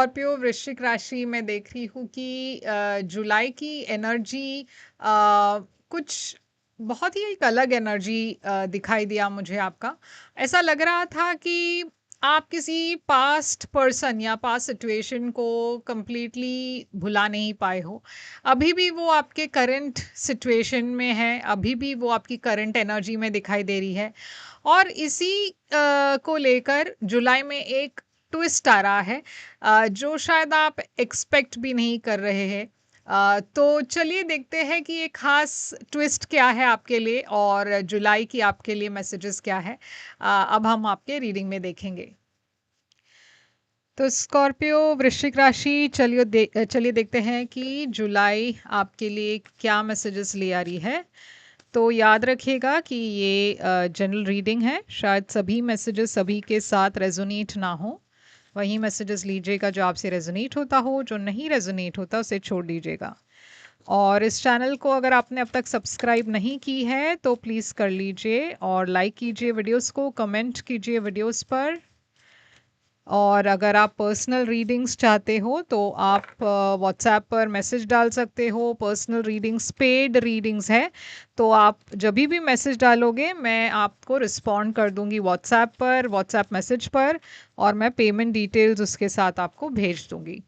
Scorpio वृश्चिक राशि में देख रही हूँ कि जुलाई की एनर्जी कुछ बहुत ही एक अलग एनर्जी दिखाई दिया मुझे आपका। ऐसा लग रहा था कि आप किसी पास्ट पर्सन या पास्ट सिचुएशन को कंप्लीटली भुला नहीं पाए हो। अभी भी वो आपके करंट सिचुएशन में है, अभी भी वो आपकी करंट एनर्जी में दिखाई दे रही है। और इसी को लेकर जुलाई में एक ट्विस्ट आ रहा है जो शायद आप एक्सपेक्ट भी नहीं कर रहे हैं। तो चलिए देखते हैं कि ये खास ट्विस्ट क्या है आपके लिए और जुलाई की आपके लिए मैसेजेस क्या है। अब हम आपके रीडिंग में देखेंगे। तो स्कॉर्पियो वृश्चिक राशि, चलिए देखते हैं कि जुलाई आपके लिए क्या मैसेजेस ले आ रही है। तो याद रखिएगा कि ये जनरल रीडिंग है, शायद सभी मैसेजेस सभी के साथ रेजोनेट ना हो। वही मैसेजेस लीजिएगा जो आपसे रेजोनेट होता हो, जो नहीं रेजोनेट होता उसे छोड़ दीजिएगा। और इस चैनल को अगर आपने अब तक सब्सक्राइब नहीं की है तो प्लीज़ कर लीजिए और लाइक कीजिए वीडियोस को, कमेंट कीजिए वीडियोस पर। और अगर आप पर्सनल रीडिंग्स चाहते हो तो आप व्हाट्सएप पर मैसेज डाल सकते हो। पर्सनल रीडिंग्स पेड रीडिंग्स है, तो आप जब भी मैसेज डालोगे मैं आपको रिस्पॉन्ड कर दूंगी व्हाट्सएप पर, व्हाट्सएप मैसेज पर, और मैं पेमेंट डिटेल्स उसके साथ आपको भेज दूंगी।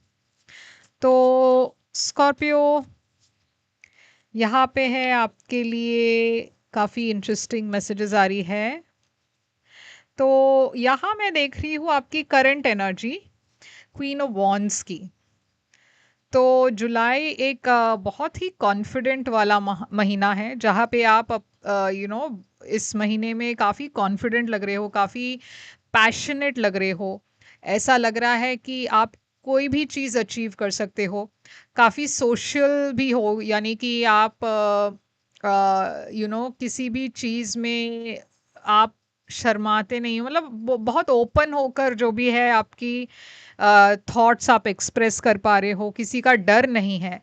तो स्कॉर्पियो, यहाँ पे है आपके लिए काफ़ी इंटरेस्टिंग मैसेजेस आ रही है। तो यहाँ मैं देख रही हूँ आपकी current energy queen of wands की। तो जुलाई एक बहुत ही कॉन्फिडेंट वाला महीना है, जहाँ पे आप इस महीने में काफ़ी कॉन्फिडेंट लग रहे हो, काफ़ी पैशनेट लग रहे हो। ऐसा लग रहा है कि आप कोई भी चीज़ अचीव कर सकते हो। काफ़ी सोशल भी हो, यानी कि आप किसी भी चीज़ में आप शर्माते नहीं हो, मतलब बहुत ओपन होकर जो भी है आपकी थॉट्स आप एक्सप्रेस कर पा रहे हो, किसी का डर नहीं है।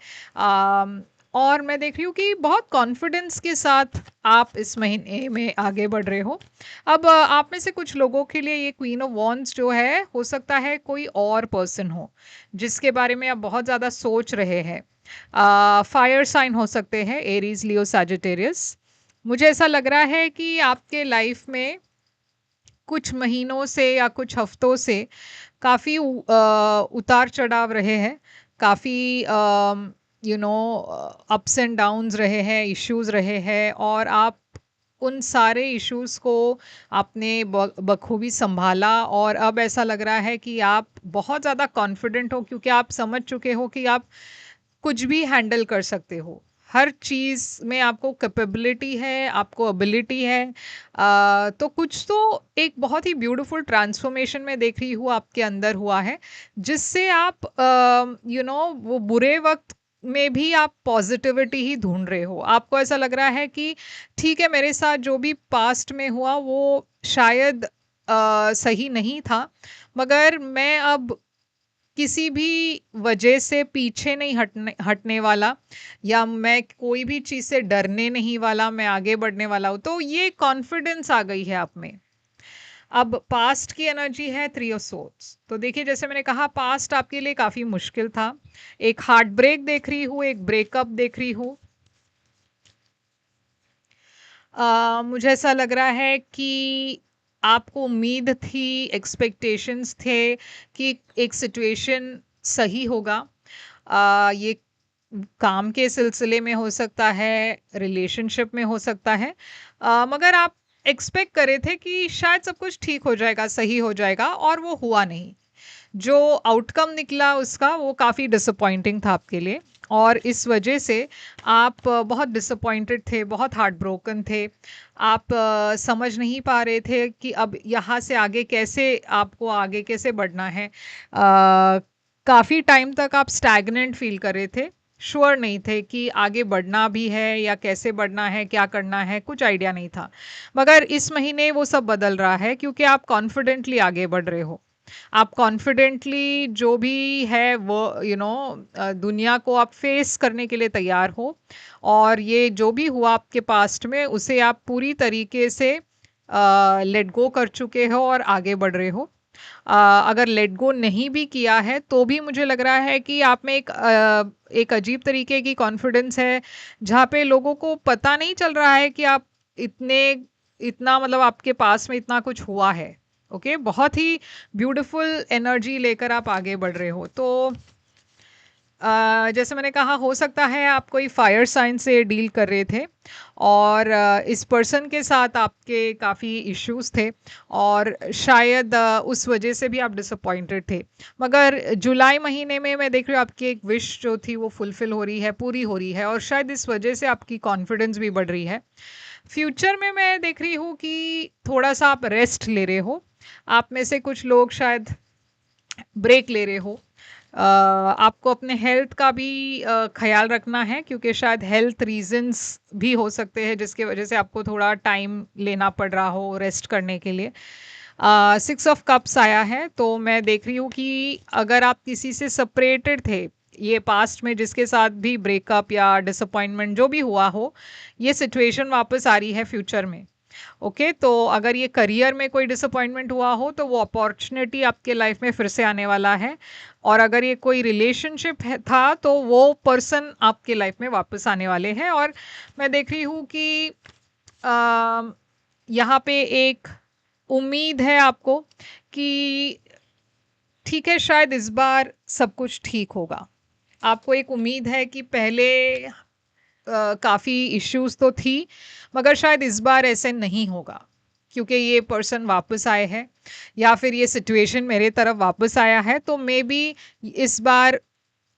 और मैं देख रही हूँ कि बहुत कॉन्फिडेंस के साथ आप इस महीने में आगे बढ़ रहे हो। अब आप में से कुछ लोगों के लिए ये क्वीन ऑफ वॉन्ड्स जो है, हो सकता है कोई और पर्सन हो जिसके बारे में आप बहुत ज़्यादा सोच रहे हैं। फायर साइन हो सकते हैं, एरीज, लियो, सैजिटेरियस। मुझे ऐसा लग रहा है कि आपके लाइफ में कुछ महीनों से या कुछ हफ्तों से काफ़ी उतार चढ़ाव रहे हैं, काफ़ी अप्स एंड डाउन्स रहे हैं, इश्यूज रहे हैं, और आप उन सारे इश्यूज को आपने बखूबी संभाला। और अब ऐसा लग रहा है कि आप बहुत ज़्यादा कॉन्फिडेंट हो, क्योंकि आप समझ चुके हो कि आप कुछ भी हैंडल कर सकते हो। हर चीज़ में आपको कैपेबिलिटी है, आपको एबिलिटी है। तो कुछ तो एक बहुत ही ब्यूटीफुल ट्रांसफॉर्मेशन में देख रही हूँ आपके अंदर हुआ है, जिससे आप वो बुरे वक्त में भी आप पॉजिटिविटी ही ढूंढ रहे हो। आपको ऐसा लग रहा है कि ठीक है, मेरे साथ जो भी पास्ट में हुआ वो शायद सही नहीं था, मगर मैं अब किसी भी वजह से पीछे नहीं हटने वाला, या मैं कोई भी चीज़ से डरने नहीं वाला, मैं आगे बढ़ने वाला हूँ। तो ये कॉन्फिडेंस आ गई है आप में। अब पास्ट की एनर्जी है थ्री ऑफ सोर्ड्स। तो देखिए, जैसे मैंने कहा, पास्ट आपके लिए काफ़ी मुश्किल था। एक हार्ट ब्रेक देख रही हूँ, एक ब्रेकअप देख रही हूँ। मुझे ऐसा लग रहा है कि आपको उम्मीद थी, एक्सपेक्टेशंस थे कि एक सिचुएशन सही होगा। ये काम के सिलसिले में हो सकता है, रिलेशनशिप में हो सकता है, मगर आप एक्सपेक्ट करे थे कि शायद सब कुछ ठीक हो जाएगा, सही हो जाएगा, और वो हुआ नहीं। जो आउटकम निकला उसका, वो काफ़ी डिसअपॉइंटिंग था आपके लिए, और इस वजह से आप बहुत डिसअपॉइंटेड थे, बहुत हार्ट ब्रोकन थे। आप समझ नहीं पा रहे थे कि अब यहाँ से आगे कैसे, आपको आगे कैसे बढ़ना है। काफ़ी टाइम तक आप स्टैग्नेंट फील कर रहे थे, श्योर नहीं थे कि आगे बढ़ना भी है या कैसे बढ़ना है, क्या करना है, कुछ आइडिया नहीं था। मगर इस महीने वो सब बदल रहा है, क्योंकि आप कॉन्फिडेंटली आगे बढ़ रहे हो। आप कॉन्फिडेंटली जो भी है वो दुनिया को आप फेस करने के लिए तैयार हो, और ये जो भी हुआ आपके पास्ट में उसे आप पूरी तरीके से लेट गो कर चुके हो और आगे बढ़ रहे हो। अगर लेट गो नहीं भी किया है तो भी मुझे लग रहा है कि आप में एक अजीब तरीके की कॉन्फिडेंस है, जहाँ पे लोगों को पता नहीं चल रहा है कि आप इतने इतना मतलब आपके पास में इतना कुछ हुआ है। ओके, बहुत ही ब्यूटीफुल एनर्जी लेकर आप आगे बढ़ रहे हो। तो जैसे मैंने कहा, हो सकता है आप कोई फायर साइन से डील कर रहे थे और इस पर्सन के साथ आपके काफ़ी इश्यूज थे और शायद उस वजह से भी आप डिसअपॉइंटेड थे। मगर जुलाई महीने में मैं देख रही हूँ आपकी एक विश जो थी वो फुलफिल हो रही है, पूरी हो रही है, और शायद इस वजह से आपकी कॉन्फिडेंस भी बढ़ रही है। फ्यूचर में मैं देख रही हूँ कि थोड़ा सा आप रेस्ट ले रहे हो। आप में से कुछ लोग शायद ब्रेक ले रहे हो। आपको अपने हेल्थ का भी ख्याल रखना है, क्योंकि शायद हेल्थ रीजंस भी हो सकते हैं जिसकी वजह से आपको थोड़ा टाइम लेना पड़ रहा हो रेस्ट करने के लिए। 6 ऑफ कप्स आया है, तो मैं देख रही हूँ कि अगर आप किसी से सेपरेटेड थे ये पास्ट में, जिसके साथ भी ब्रेकअप या डिसअपॉइंटमेंट जो भी हुआ हो, ये सिचुएशन वापस आ रही है फ्यूचर में। ओके, तो अगर ये करियर में कोई डिसअपॉइंटमेंट हुआ हो तो वो अपॉर्चुनिटी आपके लाइफ में फिर से आने वाला है। और अगर ये कोई रिलेशनशिप है था तो वो पर्सन आपके लाइफ में वापस आने वाले हैं। और मैं देख रही हूँ कि यहाँ पे एक उम्मीद है आपको कि ठीक है, शायद इस बार सब कुछ ठीक होगा। आपको एक उम्मीद है कि पहले काफ़ी इश्यूज तो थी, मगर शायद इस बार ऐसे नहीं होगा, क्योंकि ये पर्सन वापस आए हैं या फिर ये सिचुएशन मेरे तरफ वापस आया है, तो मे बी इस बार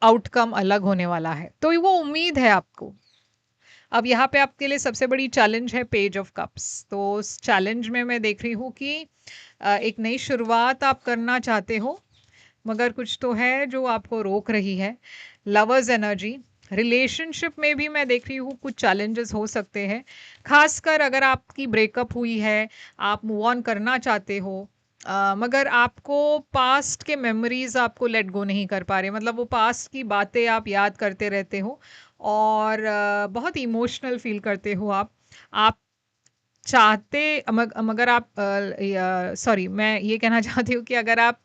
आउटकम अलग होने वाला है। तो वो उम्मीद है आपको। अब यहाँ पे आपके लिए सबसे बड़ी चैलेंज है पेज ऑफ कप्स। तो उस चैलेंज में मैं देख रही हूँ कि एक नई शुरुआत आप करना चाहते हो, मगर कुछ तो है जो आपको रोक रही है। लवर्स एनर्जी, रिलेशनशिप में भी मैं देख रही हूँ कुछ चैलेंजेस हो सकते हैं, खासकर अगर आपकी ब्रेकअप हुई है, आप मूव ऑन करना चाहते हो, मगर आपको पास्ट के मेमोरीज आपको लेट गो नहीं कर पा रहे, मतलब वो पास्ट की बातें आप याद करते रहते हो और बहुत इमोशनल फील करते हो आप चाहते मगर आप सॉरी, मैं ये कहना चाहती हूँ कि अगर आप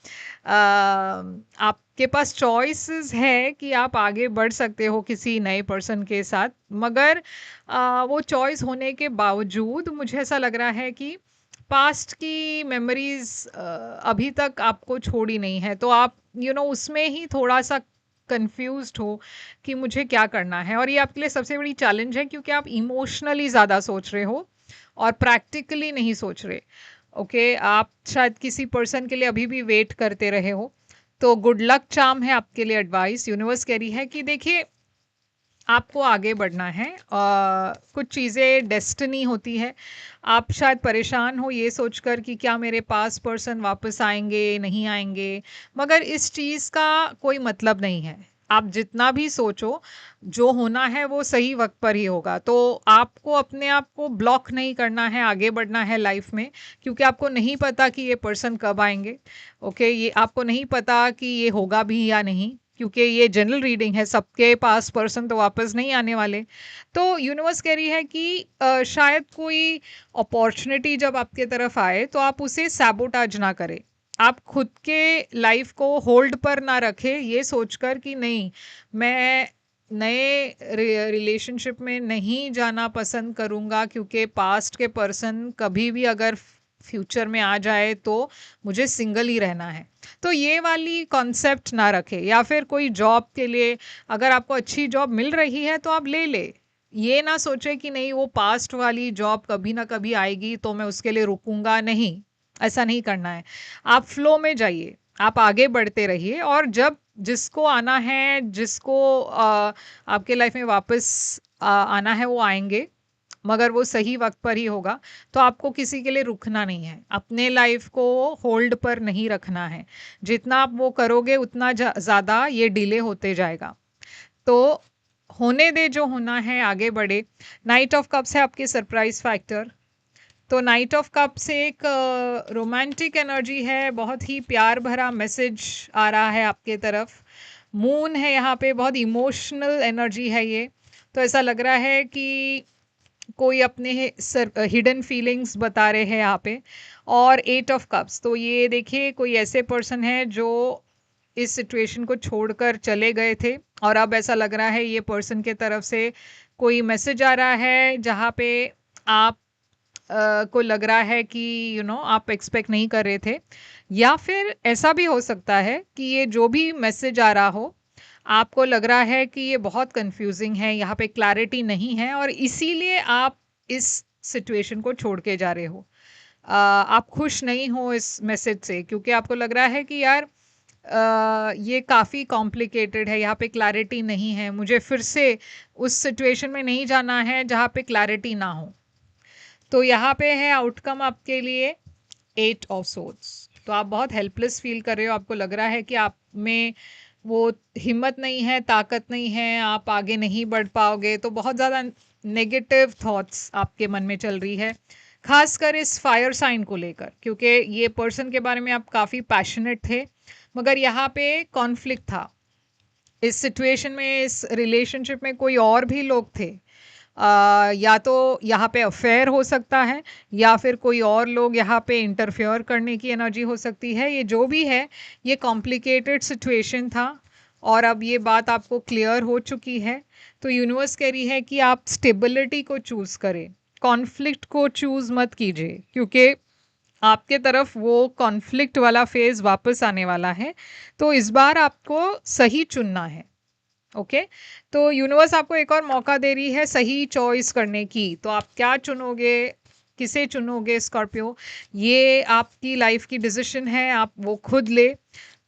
आपके पास चॉइसेस है कि आप आगे बढ़ सकते हो किसी नए पर्सन के साथ, मगर वो चॉइस होने के बावजूद मुझे ऐसा लग रहा है कि पास्ट की मेमोरीज अभी तक आपको छोड़ी नहीं है, तो आप उसमें ही थोड़ा सा कंफ्यूज्ड हो कि मुझे क्या करना है। और ये आपके लिए सबसे बड़ी चैलेंज है, क्योंकि आप इमोशनली ज़्यादा सोच रहे हो और प्रैक्टिकली नहीं सोच रहे। ओके, आप शायद किसी पर्सन के लिए अभी भी वेट करते रहे हो। तो गुड लक चार्म है आपके लिए, एडवाइस यूनिवर्स कह रही है कि देखिए, आपको आगे बढ़ना है। कुछ चीज़ें डेस्टिनी होती है। आप शायद परेशान हो ये सोचकर कि क्या मेरे पास पर्सन वापस आएंगे नहीं आएंगे, मगर इस चीज़ का कोई मतलब नहीं है। आप जितना भी सोचो, जो होना है वो सही वक्त पर ही होगा। तो आपको अपने आप को ब्लॉक नहीं करना है, आगे बढ़ना है लाइफ में, क्योंकि आपको नहीं पता कि ये पर्सन कब आएंगे। ओके, ये आपको नहीं पता कि ये होगा भी या नहीं, क्योंकि ये जनरल रीडिंग है, सबके पास पर्सन तो वापस नहीं आने वाले। तो यूनिवर्स कह रही है कि शायद कोई अपॉर्चुनिटी जब आपके तरफ आए तो आप उसे सैबोटाज ना करें। आप खुद के लाइफ को होल्ड पर ना रखें ये सोचकर कि नहीं, मैं नए रिलेशनशिप में नहीं जाना पसंद करूँगा, क्योंकि पास्ट के पर्सन कभी भी अगर फ्यूचर में आ जाए तो मुझे सिंगल ही रहना है। तो ये वाली कॉन्सेप्ट ना रखे, या फिर कोई जॉब के लिए अगर आपको अच्छी जॉब मिल रही है तो आप ले ले। ये ना सोचे कि नहीं, वो पास्ट वाली जॉब कभी ना कभी आएगी तो मैं उसके लिए रुकूंगा, नहीं, ऐसा नहीं करना है। आप फ्लो में जाइए, आप आगे बढ़ते रहिए, और जब जिसको आना है, जिसको आपके लाइफ में वापस आना है, वो आएंगे, मगर वो सही वक्त पर ही होगा। तो आपको किसी के लिए रुकना नहीं है, अपने लाइफ को होल्ड पर नहीं रखना है। जितना आप वो करोगे उतना ज़्यादा ये डिले होते जाएगा। तो होने दे, जो होना है, आगे बढ़े। नाइट ऑफ कप्स है आपके सरप्राइज फैक्टर। तो नाइट ऑफ कप्स एक रोमांटिक एनर्जी है, बहुत ही प्यार भरा मैसेज आ रहा है आपके तरफ। मून है यहाँ पे, बहुत इमोशनल एनर्जी है ये। तो ऐसा लग रहा है कि कोई अपने हिडन फीलिंग्स बता रहे हैं यहाँ पे। और 8 ऑफ कप्स, तो ये देखिए कोई ऐसे पर्सन है जो इस सिचुएशन को छोड़कर चले गए थे और अब ऐसा लग रहा है ये पर्सन के तरफ से कोई मैसेज आ रहा है जहाँ पे आप को लग रहा है कि आप एक्सपेक्ट नहीं कर रहे थे। या फिर ऐसा भी हो सकता है कि ये जो भी मैसेज आ रहा हो, आपको लग रहा है कि ये बहुत कंफ्यूजिंग है, यहाँ पे क्लैरिटी नहीं है और इसीलिए आप इस सिचुएशन को छोड़ के जा रहे हो। आप खुश नहीं हो इस मैसेज से क्योंकि आपको लग रहा है कि यार ये काफ़ी कॉम्प्लिकेटेड है, यहाँ पे क्लैरिटी नहीं है, मुझे फिर से उस सिचुएशन में नहीं जाना है जहाँ पे क्लैरिटी ना हो। तो यहाँ पे है आउटकम आपके लिए 8 ऑफ सोर्ड्स। तो आप बहुत हेल्पलेस फील कर रहे हो, आपको लग रहा है कि आप में वो हिम्मत नहीं है, ताकत नहीं है, आप आगे नहीं बढ़ पाओगे। तो बहुत ज़्यादा नेगेटिव थॉट्स आपके मन में चल रही है, खासकर इस फायर साइन को लेकर, क्योंकि ये पर्सन के बारे में आप काफ़ी पैशनेट थे मगर यहाँ पे कॉन्फ्लिक्ट था। इस सिचुएशन में, इस रिलेशनशिप में कोई और भी लोग थे। या तो यहाँ पे अफेयर हो सकता है या फिर कोई और लोग यहाँ पे इंटरफेयर करने की एनर्जी हो सकती है। ये जो भी है, ये कॉम्प्लिकेटेड सिचुएशन था और अब ये बात आपको क्लियर हो चुकी है। तो यूनिवर्स कह रही है कि आप स्टेबिलिटी को चूज़ करें, कॉन्फ्लिक्ट को चूज़ मत कीजिए, क्योंकि आपके तरफ वो कॉन्फ्लिक्ट वाला फेज वापस आने वाला है। तो इस बार आपको सही चुनना है। ओके, तो यूनिवर्स आपको एक और मौका दे रही है सही चॉइस करने की। तो आप क्या चुनोगे, किसे चुनोगे स्कॉर्पियो, ये आपकी लाइफ की डिसीजन है, आप वो खुद ले।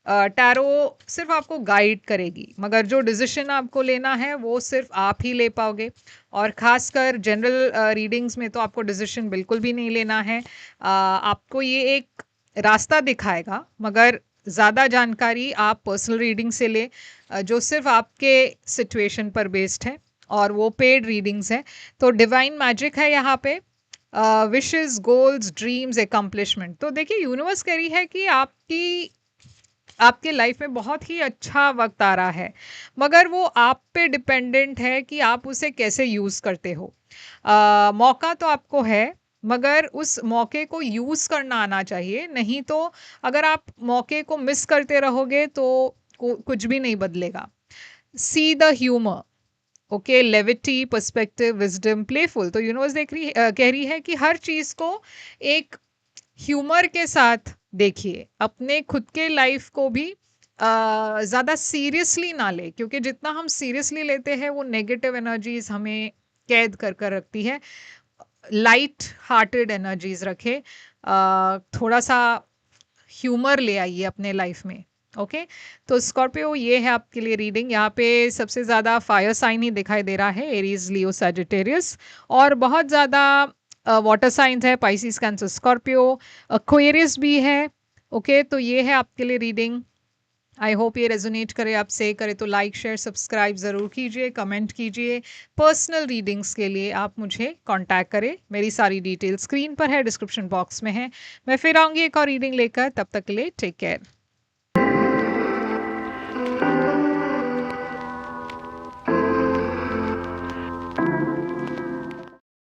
टैरो सिर्फ आपको गाइड करेगी मगर जो डिसीजन आपको लेना है वो सिर्फ आप ही ले पाओगे। और ख़ासकर जनरल रीडिंग्स में तो आपको डिसीजन बिल्कुल भी नहीं लेना है। आपको ये एक रास्ता दिखाएगा मगर ज़्यादा जानकारी आप पर्सनल रीडिंग से ले, जो सिर्फ आपके सिचुएशन पर बेस्ड है और वो पेड रीडिंग्स हैं। तो डिवाइन मैजिक है यहाँ पे, विशेस, गोल्स, ड्रीम्स, एकम्प्लिशमेंट। तो देखिए यूनिवर्स कह रही है कि आपके लाइफ में बहुत ही अच्छा वक्त आ रहा है मगर वो आप पे डिपेंडेंट है कि आप उसे कैसे यूज़ करते हो। मौका तो आपको है मगर उस मौके को यूज़ करना आना चाहिए, नहीं तो अगर आप मौके को मिस करते रहोगे तो कुछ भी नहीं बदलेगा। See the humour, okay, levity, perspective, wisdom, playful. तो यूनिवर्स कह रही है कि हर चीज़ को एक ह्यूमर के साथ देखिए, अपने खुद के लाइफ को भी ज़्यादा सीरियसली ना ले, क्योंकि जितना हम सीरियसली लेते हैं वो नेगेटिव एनर्जीज हमें कैद कर कर रखती है। लाइट हार्टेड एनर्जीज रखे, थोड़ा सा ह्यूमर ले आइए अपने लाइफ में। ओके, तो स्कॉर्पियो ये है आपके लिए रीडिंग। यहाँ पे सबसे ज़्यादा फायर साइन ही दिखाई दे रहा है, एरीज, लियो, सैजिटेरियस, और बहुत ज़्यादा वाटर साइंस है, पाइसिस, कैंसर, स्कॉर्पियो, एक्वेरियस भी है। ओके, तो ये है आपके लिए रीडिंग। आई होप ये रेजोनेट करे आपसे। करे तो लाइक, शेयर, सब्सक्राइब ज़रूर कीजिए, कमेंट कीजिए। पर्सनल रीडिंग्स के लिए आप मुझे कांटेक्ट करें, मेरी सारी डिटेल स्क्रीन पर है, डिस्क्रिप्शन बॉक्स में है। मैं फिर आऊँगी एक और रीडिंग लेकर, तब तक के लिए टेक केयर।